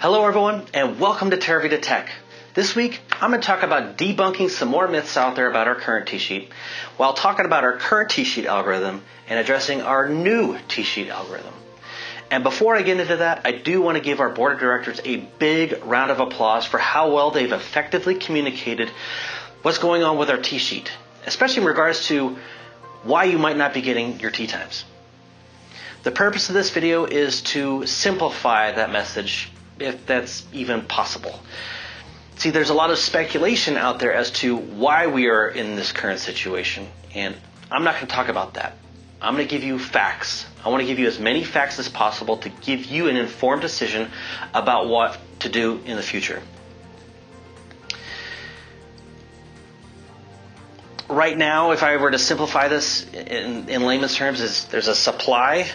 Hello everyone, and welcome to Terravita Tech. This week, I'm going to talk about debunking some more myths out there about our current T-sheet, while talking about our current T-sheet algorithm and addressing our new T-sheet algorithm. And before I get into that, I do want to give our board of directors a big round of applause for how well they've effectively communicated what's going on with our T-sheet, especially in regards to why you might not be getting your tea times. The purpose of this video is to simplify that message, if that's even possible. See, there's a lot of speculation out there as to why we are in this current situation, and I'm not going to talk about that. I'm going to give you facts. I want to give you as many facts as possible to give you an informed decision about what to do in the future. Right now, if I were to simplify this in layman's terms, there's a supply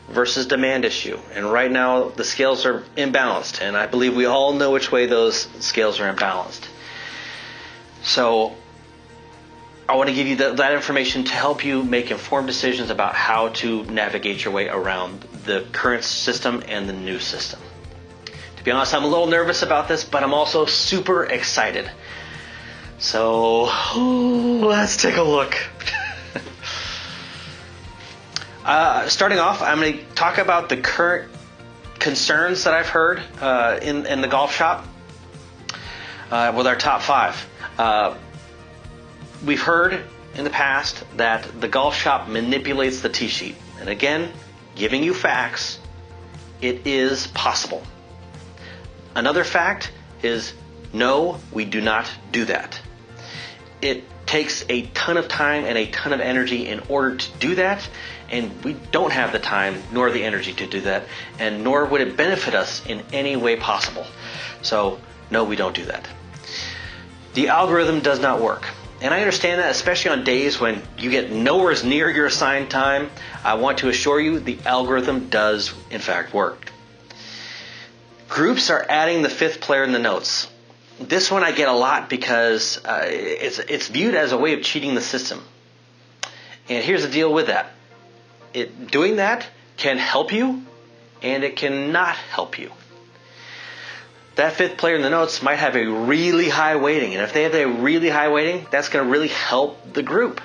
versus demand issue. And right now, the scales are imbalanced. And I believe we all know which way those scales are imbalanced. So I want to give you that information to help you make informed decisions about how to navigate your way around the current system and the new system. To be honest, I'm a little nervous about this, but I'm also super excited. So let's take a look. Starting off, I'm going to talk about the current concerns that I've heard in the golf shop with our top 5. We've heard in the past that the golf shop manipulates the tee sheet. And again, giving you facts, it is possible. Another fact is no, we do not do that. It takes a ton of time and a ton of energy in order to do that, and we don't have the time nor the energy to do that, and nor would it benefit us in any way possible. So, no, we don't do that. The algorithm does not work. And I understand that, especially on days when you get nowhere near your assigned time. I want to assure you the algorithm does, in fact, work. Groups are adding the 5th player in the notes. This one I get a lot because it's viewed as a way of cheating the system. And here's the deal with that. Doing that can help you, and it cannot help you. That 5th player in the notes might have a really high weighting, and if they have a really high weighting, that's going to really help the group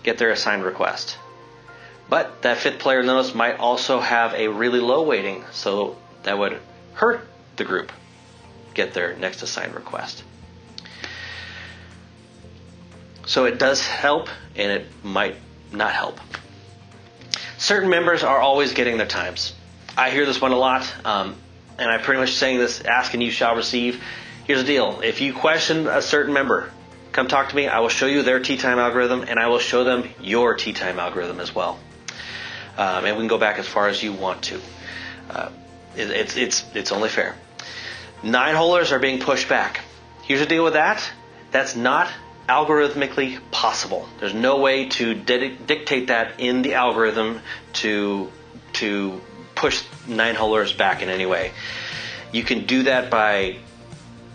get their assigned request. But that 5th player in the notes might also have a really low weighting, so that would hurt the group get their next assigned request. So it does help, and it might not help. Certain members are always getting their times. I hear this one a lot, and I'm pretty much saying this, ask and you shall receive. Here's the deal. If you question a certain member, come talk to me. I will show you their tee time algorithm, and I will show them your tee time algorithm as well. And we can go back as far as you want to. It's only fair. 9-holers are being pushed back. Here's the deal with that. That's not algorithmically possible. There's no way to dictate that in the algorithm to push 9-holers back in any way. You can do that by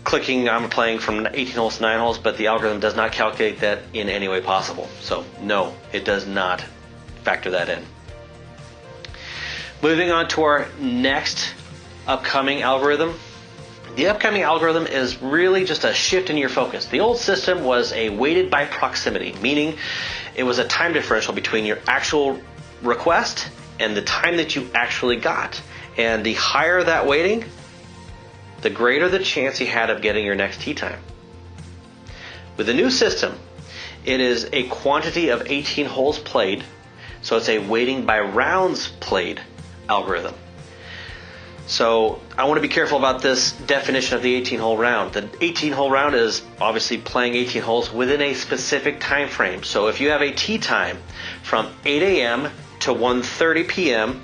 clicking I'm playing from 18 holes to 9 holes, but the algorithm does not calculate that in any way possible. So no, it does not factor that in. Moving on to our next upcoming algorithm. The upcoming algorithm is really just a shift in your focus. The old system was a weighted by proximity, meaning it was a time differential between your actual request and the time that you actually got. And the higher that weighting, the greater the chance you had of getting your next tee time. With the new system, it is a quantity of 18 holes played, so it's a weighting by rounds played algorithm. So I want to be careful about this definition of the 18-hole round. The 18-hole round is obviously playing 18 holes within a specific time frame. So if you have a tee time from 8 a.m. to 1:30 p.m.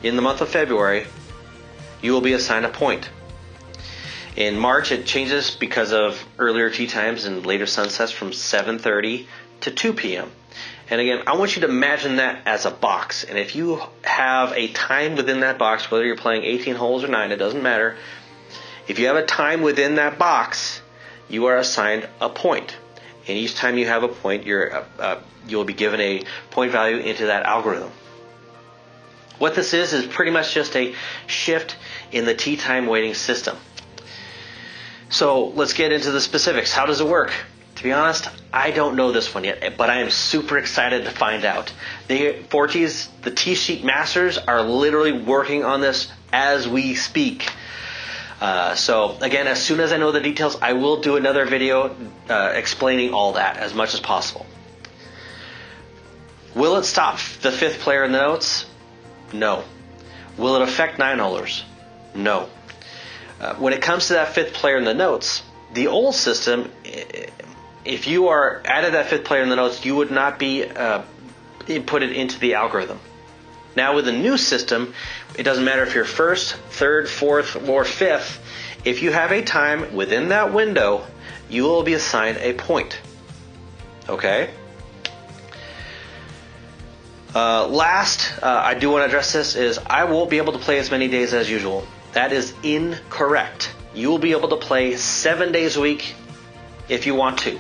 in the month of February, you will be assigned a point. In March, it changes because of earlier tee times and later sunsets from 7:30 to 2 p.m. And again, I want you to imagine that as a box. And if you have a time within that box, whether you're playing 18 holes or 9, it doesn't matter. If you have a time within that box, you are assigned a point. And each time you have a point, you'll be given a point value into that algorithm. What this is pretty much just a shift in the tee time waiting system. So let's get into the specifics. How does it work? To be honest, I don't know this one yet, but I am super excited to find out. The ForeTees, the tee sheet masters, are literally working on this as we speak. So again, as soon as I know the details, I will do another video explaining all that as much as possible. Will it stop the fifth player in the notes? No. Will it affect 9-holers? No. When it comes to that fifth player in the notes, the old system, if you are added that fifth player in the notes, you would not be inputted into the algorithm. Now with the new system, it doesn't matter if you're first, third, fourth, or fifth. If you have a time within that window, you will be assigned a point. Okay? I do want to address this, is I won't be able to play as many days as usual. That is incorrect. You will be able to play 7 days a week if you want to.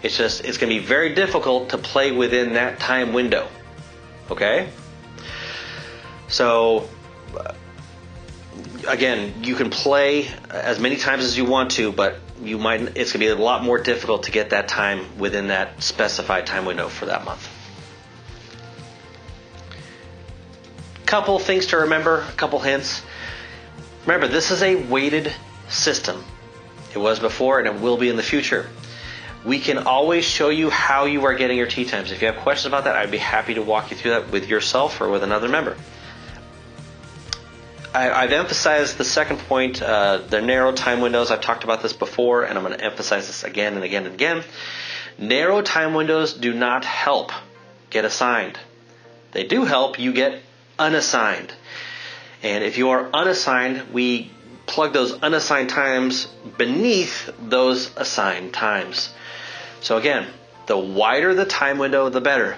It's going to be very difficult to play within that time window. Okay? So, again, you can play as many times as you want to, but it's going to be a lot more difficult to get that time within that specified time window for that month. Couple things to remember, a couple hints. Remember, this is a weighted system. It was before and it will be in the future. We can always show you how you are getting your tee times. If you have questions about that, I'd be happy to walk you through that with yourself or with another member. I've emphasized the second point, the narrow time windows. I've talked about this before, and I'm going to emphasize this again and again and again. Narrow time windows do not help get assigned. They do help you get unassigned. And if you are unassigned, we plug those unassigned times beneath those assigned times. So again, the wider the time window, the better.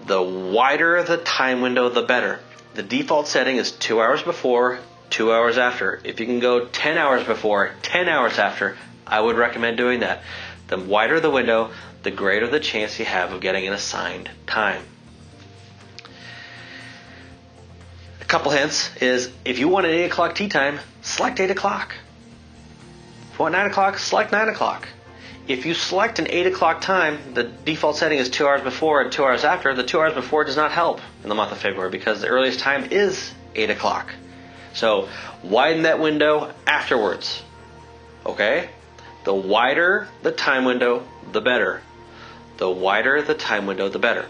The wider the time window, the better. The default setting is 2 hours before, 2 hours after. If you can go 10 hours before, 10 hours after, I would recommend doing that. The wider the window, the greater the chance you have of getting an assigned time. A couple hints is, if you want an 8 o'clock tee time, select 8 o'clock. If you want 9 o'clock, select 9 o'clock. If you select an 8 o'clock time, the default setting is 2 hours before and 2 hours after. The 2 hours before does not help in the month of February because the earliest time is 8 o'clock. So widen that window afterwards. Okay? The wider the time window, the better. The wider the time window, the better.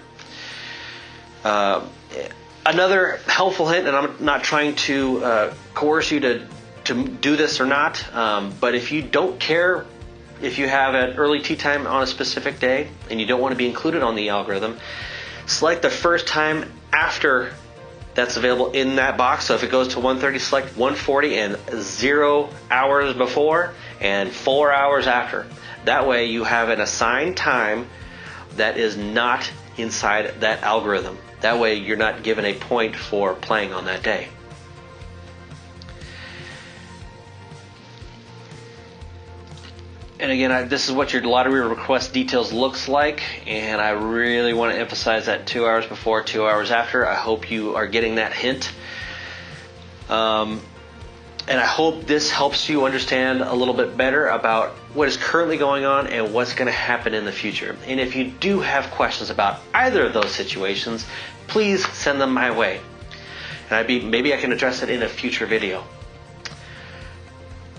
Another helpful hint, and I'm not trying to coerce you to do this or not, but if you don't care if you have an early tee time on a specific day and you don't want to be included on the algorithm, select the first time after that's available in that box. So if it goes to 1:30, select 1:40 and 0 hours before and 4 hours after. That way you have an assigned time that is not inside that algorithm. That way you're not given a point for playing on that day. And again, this is what your lottery request details looks like, and I really want to emphasize that 2 hours before, 2 hours after. I hope you are getting that hint. And I hope this helps you understand a little bit better about what is currently going on and what's going to happen in the future. And if you do have questions about either of those situations, please send them my way. And maybe I can address it in a future video.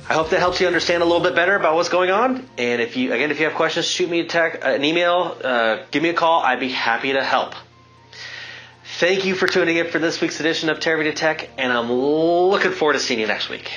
I hope that helps you understand a little bit better about what's going on. And if you have questions, shoot me an email, give me a call. I'd be happy to help. Thank you for tuning in for this week's edition of Terravita Tech, and I'm looking forward to seeing you next week.